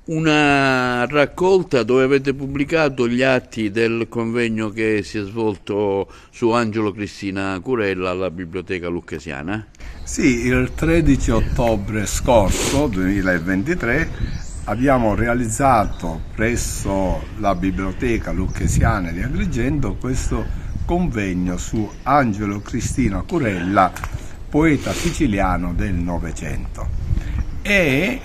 una raccolta dove avete pubblicato gli atti del convegno che si è svolto su Angelo Cristina Curella alla Biblioteca Lucchesiana. Sì, il 13 ottobre scorso, 2023, abbiamo realizzato presso la Biblioteca Lucchesiana di Agrigento questo convegno su Angelo Cristina Curella, poeta siciliano del Novecento. E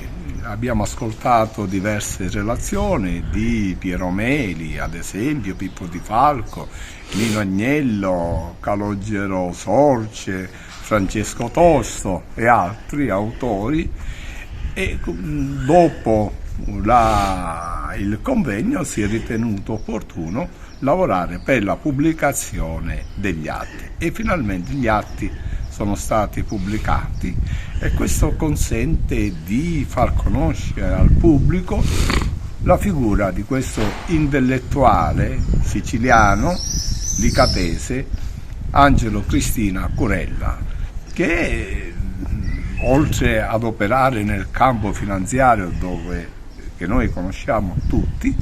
abbiamo ascoltato diverse relazioni di Piero Meli, ad esempio, Pippo Di Falco, Nino Agnello, Calogero Sorce, Francesco Tosto e altri autori, e dopo il convegno si è ritenuto opportuno lavorare per la pubblicazione degli atti e finalmente gli atti sono stati pubblicati e questo consente di far conoscere al pubblico la figura di questo intellettuale siciliano, licatese, Angelo Cristina Curella, che oltre ad operare nel campo finanziario che noi conosciamo tutti,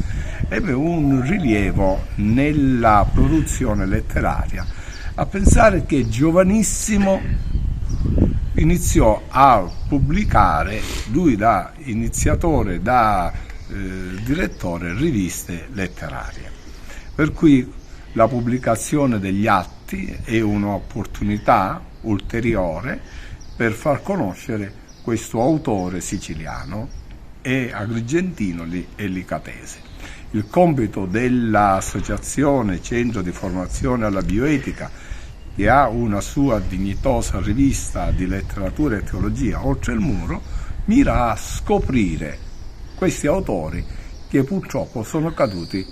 ebbe un rilievo nella produzione letteraria. A pensare che giovanissimo iniziò a pubblicare, lui da iniziatore, da direttore, riviste letterarie. Per cui la pubblicazione degli atti è un'opportunità ulteriore per far conoscere questo autore siciliano e agrigentino e licatese. Il compito dell'Associazione Centro di Formazione alla Bioetica, che ha una sua dignitosa rivista di letteratura e teologia Oltre il Muro, mira a scoprire questi autori che purtroppo sono caduti,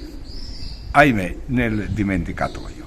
ahimè, nel dimenticatoio.